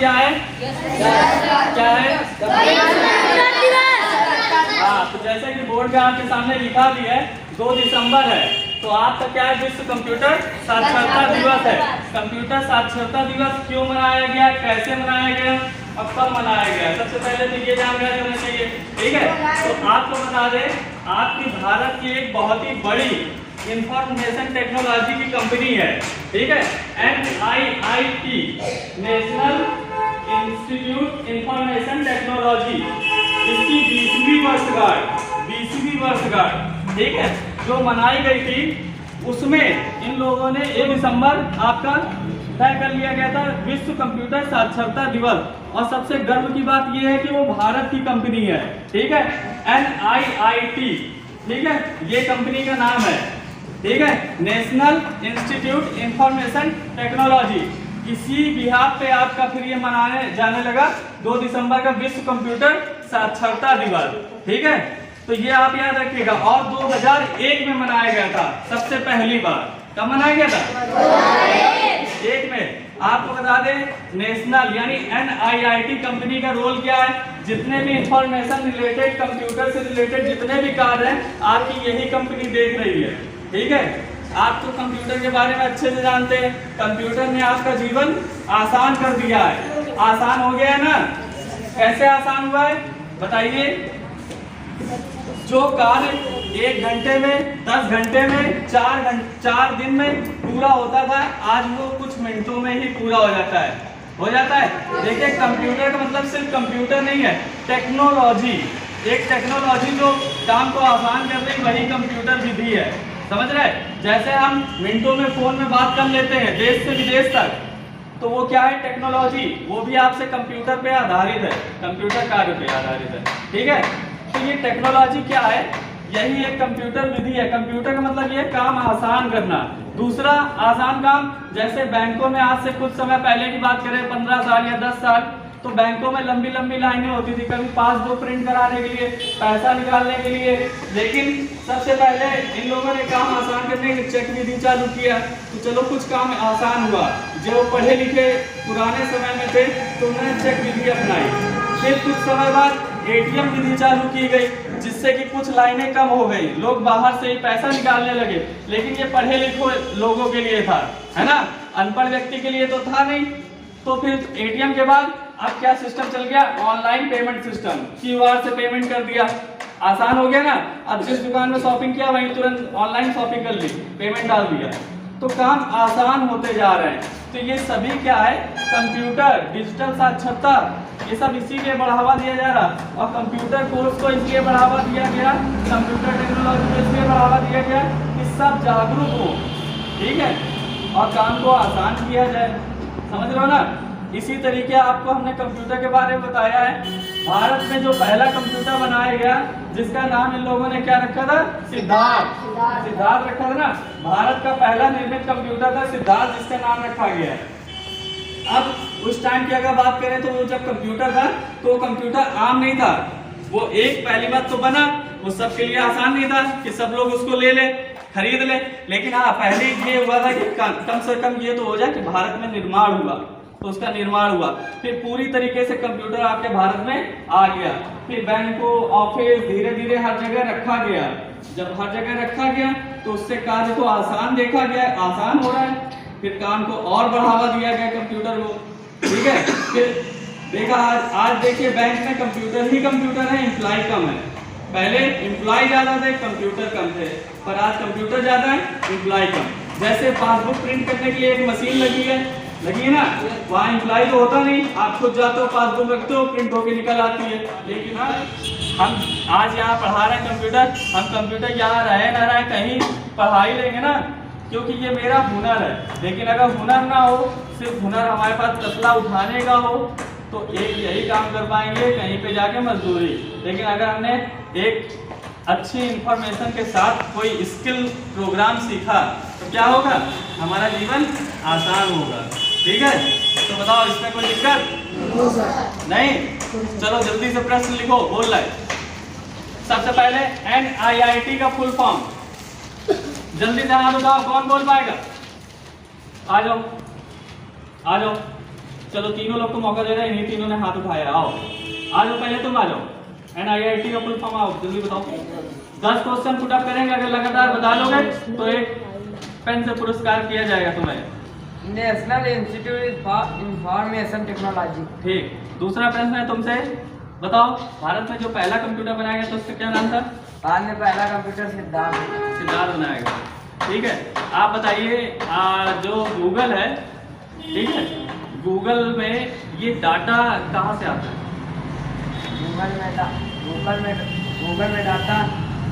क्या है? क्या है? हाँ, तो जैसे कि बोर्ड पे आपके सामने लिखा भी है 2 दिसंबर है, तो आपका क्या है? विश्व कंप्यूटर साक्षरता दिवस है। कंप्यूटर साक्षरता दिवस क्यों मनाया गया, कैसे मनाया गया और कब मनाया गया, सबसे पहले तो ये जानकारी होनी चाहिए। ठीक है, तो आपको बता दें, आपकी भारत की एक बहुत ही बड़ी इंफॉर्मेशन टेक्नोलॉजी की कंपनी है। ठीक है, NIIT, national institute information technology, इसकी 20वीं वर्षगांठ, ठीक है, जो मनाई गई थी, उसमें इन लोगों ने 1 दिसंबर आपका तय कर लिया गया था विश्व कंप्यूटर साक्षरता दिवस। और सबसे गर्व की बात यह है कि वो भारत की कंपनी है। ठीक है, NIIT, ठीक है, ये कंपनी का नाम है। ठीक है, नेशनल इंस्टीट्यूट इंफॉर्मेशन टेक्नोलॉजी। इसी बिहाफ पे आपका फिर ये मनाने जाने लगा 2 दिसंबर का विश्व कंप्यूटर साक्षरता दिवस। ठीक है, तो ये आप याद रखिएगा। और 2001 में मनाया गया था सबसे पहली बार। कब मनाया गया था? 1 में। आपको बता दें, नेशनल यानी NIIT कंपनी का रोल क्या है? जितने भी इंफॉर्मेशन रिलेटेड, कंप्यूटर से रिलेटेड जितने भी कार्य हैं, आपकी यही कंपनी देख रही है। ठीक है, आप तो कंप्यूटर के बारे में अच्छे से जानते हैं। कंप्यूटर ने आपका जीवन आसान कर दिया है। आसान हो गया है ना? कैसे आसान हुआ है बताइए? जो कार्य 1 घंटे में, 10 घंटे में, 4 दिन में पूरा होता था, आज वो कुछ मिनटों में ही पूरा हो जाता है। देखिए, कंप्यूटर का मतलब सिर्फ कंप्यूटर नहीं है, टेक्नोलॉजी। एक टेक्नोलॉजी जो काम को आसान कर रही, वही कंप्यूटर विधि है। समझ रहे? जैसे हम मिनटों में फोन में बात कर लेते हैं देश से विदेश तक, तो वो क्या है? टेक्नोलॉजी। वो भी आपसे कंप्यूटर पे आधारित है, कंप्यूटर कार्य पे आधारित है। ठीक है, तो ये टेक्नोलॉजी क्या है? यही एक कंप्यूटर विधि है। कंप्यूटर का मतलब ये काम आसान करना। दूसरा आसान काम, जैसे बैंकों में आज से कुछ समय पहले की बात करें, 15 साल या 10 साल, तो बैंकों में लंबी लंबी लाइनें होती थी, कभी पासबुक प्रिंट कराने के लिए, पैसा निकालने के लिए। लेकिन सबसे पहले इन लोगों ने काम आसान करने के चेक विधि चालू किया, तो चलो कुछ काम आसान हुआ। जो पढ़े लिखे पुराने समय में थे, तो उन्होंने चेक विधि अपनाई। फिर कुछ समय बाद ATM विधि चालू की गई, जिससे कि कुछ लाइनें कम हो गई, लोग बाहर से ही पैसा निकालने लगे। लेकिन ये पढ़े लिखे लोगों के लिए था, है ना? अनपढ़ व्यक्ति के लिए तो था नहीं। तो फिर ATM के बाद अब क्या सिस्टम चल गया? Online payment system. QR से पेमेंट कर दिया, आसान हो गया ना? अब जिस दुकान में शॉपिंग किया वहीं तुरंत ऑनलाइन शॉपिंग कर ली, पेमेंट डाल दिया, तो काम आसान होते जा रहे हैं। तो ये सभी क्या है? कंप्यूटर, डिजिटल साक्षरता, ये सब इसी लिए बढ़ावा दिया जा रहा। और कंप्यूटर कोर्स को इसलिए बढ़ावा दिया गया, कंप्यूटर टेक्नोलॉजी को इसलिए बढ़ावा दिया गया कि सब जागरूक हो। ठीक है, और काम को आसान किया जाए। समझ रहे हो ना? इसी तरीके आपको हमने कंप्यूटर के बारे में बताया है। भारत में जो पहला कंप्यूटर बनाया गया, जिसका नाम इन लोगों ने क्या रखा था? सिद्धार्थ रखा था ना? भारत का पहला निर्मित कंप्यूटर था सिद्धार्थ, जिसका नाम रखा गया है। अब उस टाइम की अगर बात करें, तो वो जब कंप्यूटर था, तो कंप्यूटर आम नहीं था। वो एक पहली बात तो बना, वो सबके लिए आसान नहीं था कि सब लोग उसको ले ले, खरीद ले। लेकिन हाँ, पहले ये हुआ था कि कम से कम ये तो हो जाए कि भारत में निर्माण हुआ, तो उसका निर्माण हुआ। फिर पूरी तरीके से कंप्यूटर आपके भारत में आ गया। फिर बैंकों, ऑफिस, धीरे धीरे हर जगह रखा गया। जब हर जगह रखा गया, तो उससे कार्य को आसान देखा गया, आसान हो रहा है। फिर काम को और बढ़ावा दिया गया कंप्यूटर को। ठीक है, फिर देखा आज देखिए बैंक में कंप्यूटर ही कंप्यूटर है, एम्प्लॉय कम है। पहले एम्प्लॉय ज्यादा थे, कंप्यूटर कम थे, पर आज कंप्यूटर ज्यादा है, एम्प्लॉय कम। जैसे पासबुक प्रिंट करने के लिए एक मशीन लगी है ना? वहाँ एम्प्लॉय तो होता नहीं, आप खुद जाते हो, पासबुक रखते हो, प्रिंट होके निकल आती है। लेकिन हम आज यहाँ पढ़ा रहे हैं कंप्यूटर, हम कंप्यूटर यहाँ रहे ना रहे, कहीं पढ़ा ही लेंगे ना, क्योंकि ये मेरा हुनर है। लेकिन अगर हुनर ना हो, सिर्फ हुनर हमारे पास तसला उठाने का हो, तो एक यही काम कर पाएंगे, कहीं पे जाके मजदूरी। लेकिन अगर हमने एक अच्छी इंफॉर्मेशन के साथ कोई स्किल प्रोग्राम सीखा, तो क्या होगा? हमारा जीवन आसान होगा। ठीक है, तो बताओ, इसमें कोई दिक्कत नहीं? चलो जल्दी से प्रश्न लिखो, बोल रहा है। सबसे पहले NIIT का फुल फॉर्म जल्दी से हाथ उठाओ, कौन बोल पाएगा? आ जाओ, आ जाओ। चलो तीनों लोग को मौका दे रहे हैं, इन्हीं तीनों ने हाथ उठाया। आओ आ जाओ, पहले तुम आ जाओ। NIIT का फुल फॉर्म आओ, जल्दी बताओ। 10 क्वेश्चन पुट अप करेंगे, अगर लगातार बता लोगे तो एक पेन से पुरस्कार किया जाएगा तुम्हें। National institute for information technology. ठीक, दूसरा प्रश्न है तुमसे, बताओ भारत में जो पहला कंप्यूटर बनाया गया था उसका क्या नाम था? भारत में पहला कंप्यूटर सिद्धार्थ बनाया गया। ठीक है, आप बताइए जो गूगल है, ठीक है, गूगल में ये डाटा कहाँ से आता है? गूगल में डाटा,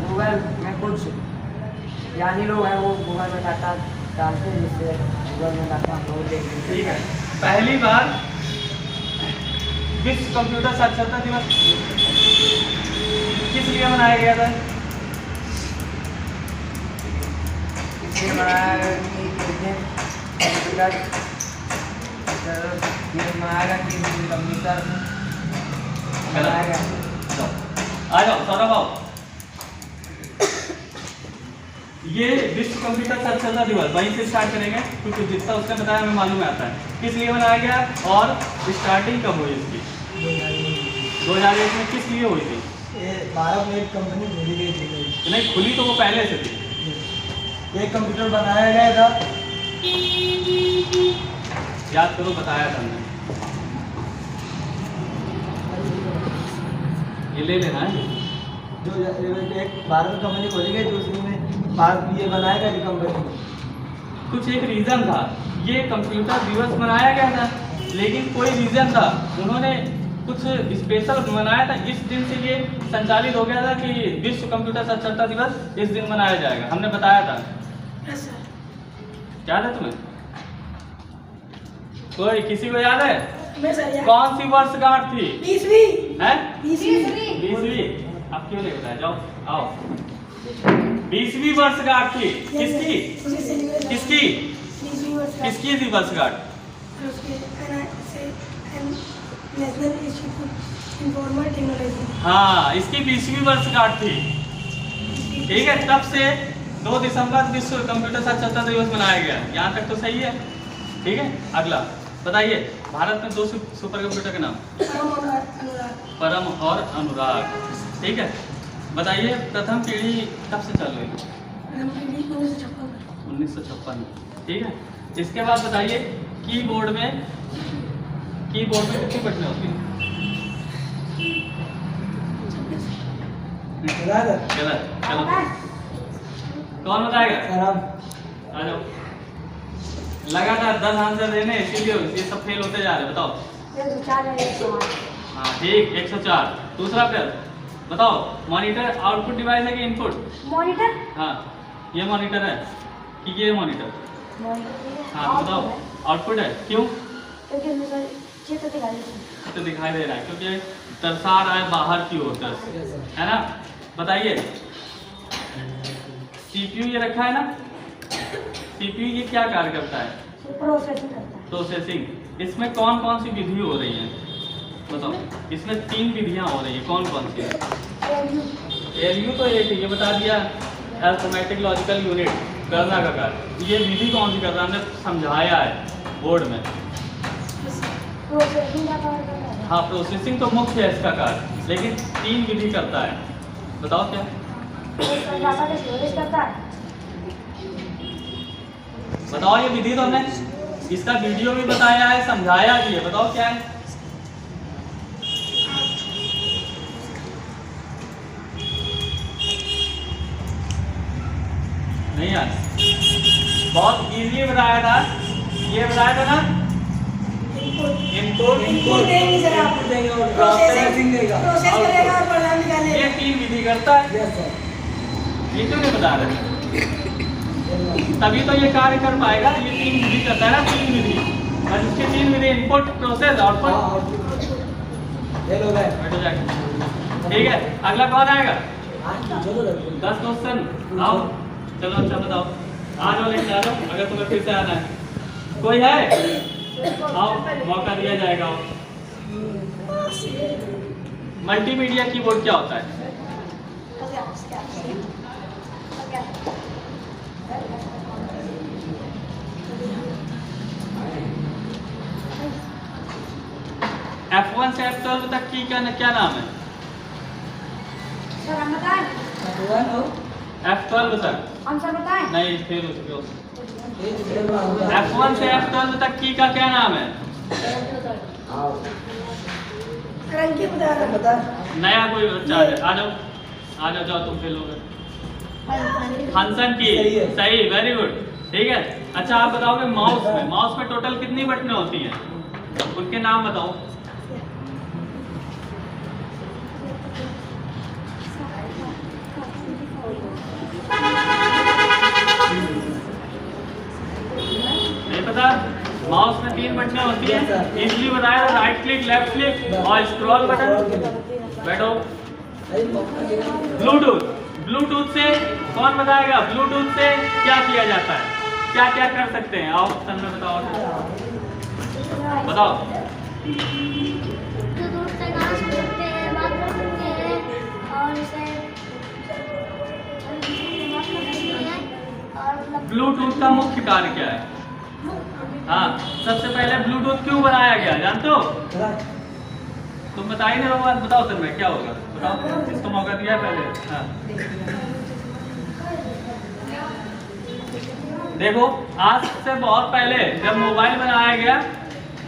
गूगल में कुछ ज्ञानी लोग हैं वो गूगल में डाटा डालते हैं, जिससे गूगल में डाटा अपलोड देखते हैं। ठीक है, पहली बार विश्व कंप्यूटर साक्षरता दिवस किस लिए मनाया गया था? इसलिए मनाया गया कि इस दिन कंप्यूटर मनाया गया कि कंप्यूटर बनाया गया। आ जाओ सौरभ आओ। ये विश्व कंप्यूटर साक्षरता दिवस वहीं से स्टार्ट करेंगे, क्योंकि जितना उसने बताया हमें मालूम आता है किस लिए बनाया गया और स्टार्टिंग कब हुई इसकी। 2001 में किस लिए हुई थी? भारत में एक कंपनी खुली गई थी। नहीं, खुली तो वो पहले से थी। एक कंप्यूटर बनाया गया था, याद करो, बताया था हमने। ये ले लेना है। जो एक भारत में कंपनी खोली गई थी, उसमें भारत ये बनाया गया थी कंपनी। कुछ एक रीजन था, ये कंप्यूटर दिवस मनाया गया था, लेकिन कोई रीजन था, उन्होंने कुछ स्पेशल मनाया था। इस दिन से ये संचालित हो गया था कि विश्व कंप्यूटर साक्षरता दिवस इस दिन मनाया जाएगा, हमने बताया था। याद है तुम्हें? कोई किसी को याद है? कौन सी वर्षगांठ थी? 20वीं। हैं? 20वीं। आप क्यों नहीं बताया? जाओ आओ। 20वीं वर्षगांठ थी किसकी? किसकी? 20वीं थी वर्षगांठ? National institute informal technology. हाँ, इसकी 20वीं वर्षगांठ थी। ठीक है, तब से 2 दिसंबर विश्व कंप्यूटर साक्षरता दिवस मनाया गया। यहाँ तक तो सही है। ठीक है, अगला बताइए, भारत में 2 सुपर कंप्यूटर के नाम? परम और अनुराग। ठीक है, बताइए प्रथम पीढ़ी कब से चल रही है? 1956 में। ठीक है, इसके बाद बताइए कीबोर्ड में कितनी बटनें होती हैं? गलत। चलो कौन बताएगा? आ जाओ। लगातार 10 आंसर देने, इसीलिए ये सब फेल होते जा रहे हैं। बताओ। 104। हाँ ठीक, 104। दूसरा प्रश्न बताओ, मॉनिटर आउटपुट डिवाइस है कि इनपुट? मॉनिटर। हाँ, ये मॉनिटर है कि ये मॉनिटर? हाँ बताओ, आउटपुट है। क्यों? चित्र तो दिखाई दे रहा है क्योंकि दर्शा रहा है बाहर की ओर, है ना? बताइए, CPU ये रखा है ना, CPU ये क्या कार्य करता है? प्रोसेसिंग। इसमें कौन कौन सी विधि हो रही है बताओ? इसमें 3 विधियां हो रही है, कौन कौन सी है? ALU तो एक है, ये बता दिया, अरिथमेटिक लॉजिकल यूनिट, गणना का कार्य। ये विधि कौन सी कर रहा है, हमने समझाया है बोर्ड में। हाँ, प्रोसेसिंग तो मुख्य है इसका कार्य, लेकिन 3 विधि करता है। बताओ क्या? बताओ, ये विधि तो हमने इसका वीडियो भी बताया है, समझाया भी है। बताओ क्या है? नहीं यार, बहुत इजी बताया था। ये बताया था ना, इनपुट देंगे सर, आप देंगे और प्रोसेसिंग देगा, प्रोसेस करेगा और परिणाम निकालेगा। ये 3 विधि करता है। Yes sir. ये क्यों नहीं बता रहे? तभी तो ये कार्य कर पाएगा। ये 3 विधि करता है ना, 3 विधि, और इसके 3 विधि इनपुट, प्रोसेस, आउटपुट। बैठो जाके। ठीक है, अगला कौन आएगा? 10 क्वेश्चन। आओ, चलो अच्छा बताओ। आ जाओ, लेके आ जाओ, अगर तुम्हें फिर से आना है। कोई है? आओ, मौका दिया जाएगा। मल्टीमीडिया कीबोर्ड क्या होता है? F1 से F12 तक की क्या नाम है? सर हम बताएं? F12 तक हम सर बताएं? नहीं, फिर उसके F1 से F12 तक की का क्या नाम है? रंगी बता रहा नया कोई बच्चा आ जाओ, जाओ तुम खेलोगे। फंक्शन की, सही, वेरी गुड, ठीक है। अच्छा आप बताओगे माउस में टोटल कितनी बटनें होती हैं? उनके नाम बताओ। नहीं पता? माउस में 3 बटनें होती हैं, इजीली बताया, राइट क्लिक, लेफ्ट क्लिक और स्क्रॉल बटन। बैठो। ब्लूटूथ से कौन बताएगा? ब्लूटूथ से क्या किया जाता है, क्या क्या कर सकते हैं? आओ सन में बताओ, बताओ। जो दूर से गाना सुनते हैं, बात कर सकते हैं और इसे ब्लूटूथ का मुख्य कार्य क्या है? हाँ, सबसे पहले ब्लूटूथ क्यों बनाया गया जानते हो? तुम बता ही नहीं रहो, बताओ सर में क्या होगा, बताओ। इसको मौका दिया पहले। हाँ देखो, आज से बहुत पहले जब मोबाइल बनाया गया,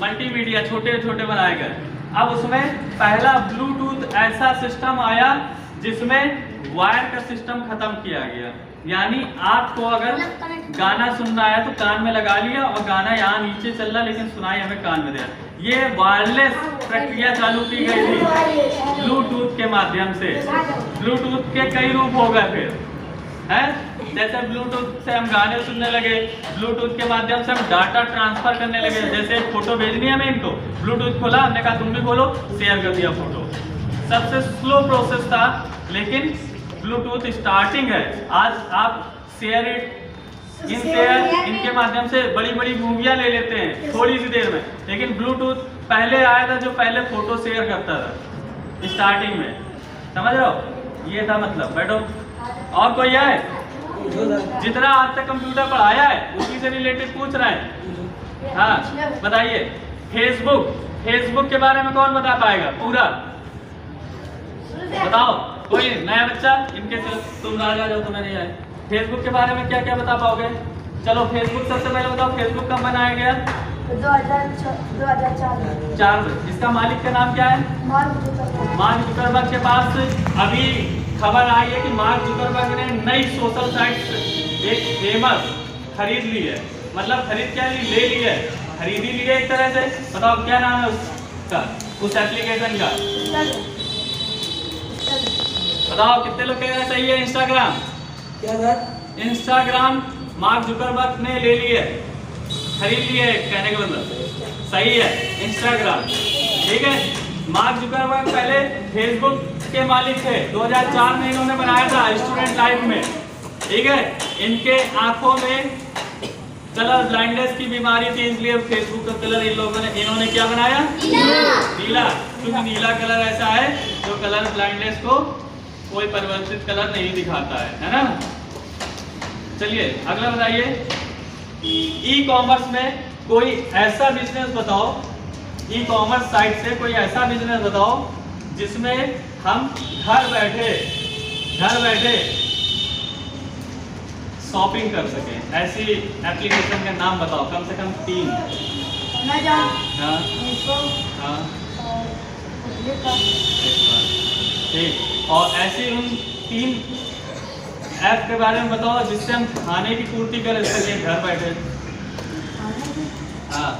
मल्टीमीडिया छोटे छोटे बनाए गए, अब उसमें पहला ब्लूटूथ ऐसा सिस्टम आया जिसमें वायर का सिस्टम खत्म किया गया। यानी आपको अगर गाना सुनना है तो कान में लगा लिया और गाना यहाँ नीचे चल रहा, लेकिन सुनाई हमें कान में दिया। ये वायरलेस प्रक्रिया चालू की गई थी ब्लूटूथ के माध्यम से। ब्लूटूथ के कई रूप हो गए फिर, है जैसे ब्लूटूथ से हम गाने सुनने लगे, ब्लूटूथ के माध्यम से हम डाटा ट्रांसफर करने लगे। जैसे फोटो भेजनी है हमें इनको, ब्लूटूथ खोला, हमने कहा तुम भी खोलो, शेयर कर दिया फोटो। सबसे स्लो प्रोसेस था, लेकिन ब्लूटूथ स्टार्टिंग है। आज आप शेयर इट इनके माध्यम से बड़ी बड़ी मूवियाँ ले लेते हैं थोड़ी सी देर में। लेकिन ब्लूटूथ पहले आया था जो पहले फोटो शेयर करता था स्टार्टिंग में, समझ रहे हो? ये था मतलब। बैठो। और कोई है? जितना आज तक कंप्यूटर पढ़ाया है उसी से रिलेटेड पूछ रहा है। हाँ बताइए। फेसबुक के बारे में कौन बता पाएगा पूरा? बताओ कोई नया बच्चा। इनके तुम ना जाओ, तुम्हें नहीं आए। फेसबुक के बारे में क्या क्या बता पाओगे? चलो फेसबुक सबसे पहले बताओ, फेसबुक कब बनाया गया? 2004 में। इसका मालिक का नाम क्या है? मार्क जुकरबर्ग के पास अभी खबर आई है कि मार्क जुकरबर्ग ने नई सोशल साइट एक फेमस खरीद ली है। मतलब खरीद क्या ली? ले ली है, खरीद ही ली है एक तरह से। बताओ क्या नाम है उसका, उस एप्लीकेशन का? बताओ कितने लोग कह रहे हैं सही है? इंस्टाग्राम। क्या सर? इंस्टाग्राम मार्क जुकरबर्ग ने ले ली है, खरीद ली है, कहने का मतलब सही है इंस्टाग्राम, ठीक है। मार्क जुकरबर्ग पहले फेसबुक के मालिक थे। 2004 में इन्होंने बनाया था स्टूडेंट लाइफ में, ठीक है। इनके आंखों में कलर ब्लाइंडनेस की बीमारी थी, इसलिए फेसबुक का कलर इन्होंने क्या बनाया? नीला। क्योंकि नीला कलर ऐसा है जो कलर ब्लाइंडनेस को कोई परिवर्तित कलर नहीं दिखाता है ना। चलिए अगला बताइए। ई कॉमर्स में कोई ऐसा बिजनेस बताओ, ई कॉमर्स साइट से कोई ऐसा बिजनेस बताओ जिसमें हम घर बैठे शॉपिंग कर सकें। ऐसी एप्लीकेशन का नाम बताओ, कम से कम 3। हाँ ठीक। और ऐसे उन 3 ऐप के बारे में बताओ जिससे हम खाने की पूर्ति कर सकें घर बैठे। हाँ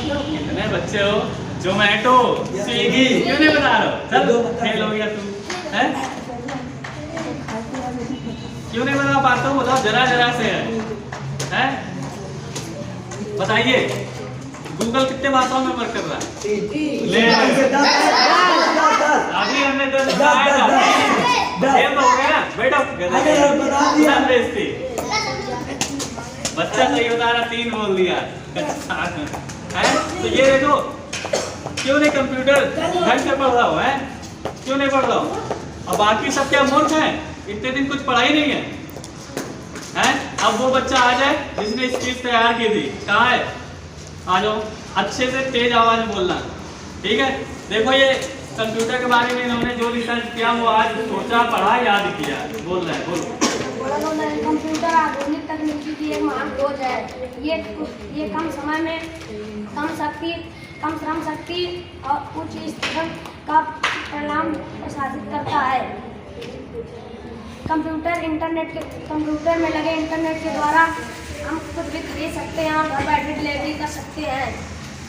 कितने बच्चे हो? जोमेटो, स्विगी, क्यों नहीं बता रहे हो? चल फेल हो गया तू, है? क्यों नहीं बता पाते हो? बताओ जरा से है? बताइए गूगल कितने भाषाओं में वर्क कर रहा है? ले अभी हमने 10 बताया था। हो गया बैठो। बच्चा सही बता रहा, 3 बोल दिया है। तो ये देखो, क्यों नहीं कंप्यूटर ढंग से पढ़ रहा हो? है क्यों नहीं पढ़ रहा हो? और बाकी सब क्या मूर्ख हैं? इतने दिन कुछ पढ़ाई नहीं है हैं? अब वो बच्चा आ जाए जिसने स्पीच तैयार की थी, कहाँ है? आ जाओ, अच्छे से तेज आवाज में बोलना, ठीक है? देखो ये कंप्यूटर के बारे में इन्होंने जो रिसर्च किया वो आज सोचा, पढ़ा, याद किया। बोल रहे हैं, बोलो। कंप्यूटर आधुनिक तकनीकी की एक महान खोज है। ये कम समय में कम श्रम शक्ति और उच्च स्तर का परिणाम प्रसारित करता है। कंप्यूटर में लगे इंटरनेट के द्वारा हम कुछ भी खरीद सकते हैं और घर बैठे डिलीवरी कर सकते हैं।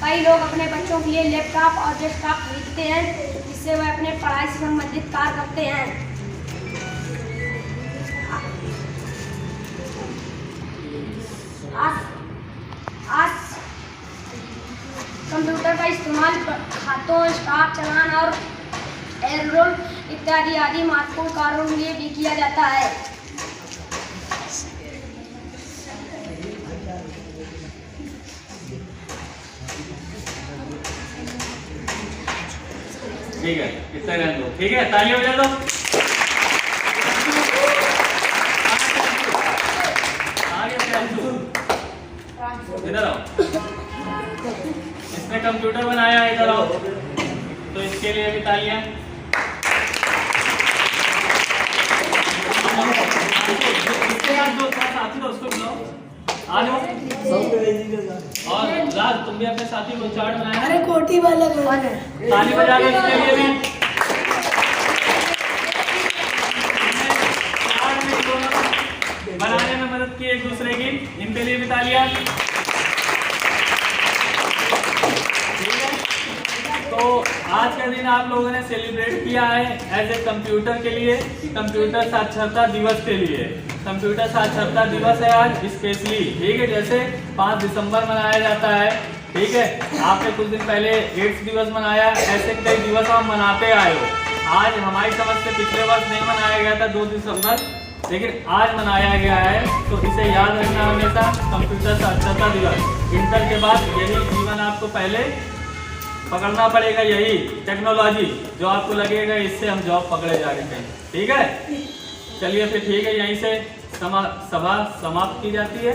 कई लोग अपने बच्चों के लिए लैपटॉप और डेस्कटॉप खरीदते हैं जिससे वह अपने पढ़ाई से संबंधित कार्य करते हैं। आज कंप्यूटर का इस्तेमाल खातों, स्टॉक चलान और एयररोल इत्यादि आदि महत्वपूर्ण कार्यों के लिए भी किया जाता है। ठीक है, इतना रहने दो, ठीक है? ताली बजा दो। इधर आओ, इसने कंप्यूटर बनाया, इधर आओ, तो इसके लिए भी तालियां। इसके साथ जो साथी था उसको बुलाओ, आ जाओ। और राज, तुम भी अपने साथी को चार्ट बनाया। अरे कोटी वाला ताली बजा दो इसके लिए भी। बनाने में मदद की एक दूसरे की, इनके लिए भी तालियां। ठीक है, तो आज का दिन आप लोगों ने सेलिब्रेट किया है एज ए कंप्यूटर के लिए, कंप्यूटर साक्षरता दिवस के लिए। कंप्यूटर साक्षरता दिवस है आज स्पेशली, ठीक है? जैसे 5 दिसंबर मनाया जाता है, ठीक है? आपने कुछ दिन पहले एड्स दिवस मनाया, ऐसे कई दिवस आप मनाते आए हो। आज हमारी समझ से पिछले वर्ष नहीं मनाया गया था 2 दिसंबर, लेकिन आज मनाया गया है, तो इसे याद रखना हमेशा, कंप्यूटर साक्षरता दिवस। इंटर के बाद यही जीवन आपको पहले पकड़ना पड़ेगा, यही टेक्नोलॉजी जो आपको लगेगा इससे हम जॉब पकड़े जा रहे हैं, ठीक है? चलिए फिर ठीक है, यहीं से सभा समाप्त की जाती है।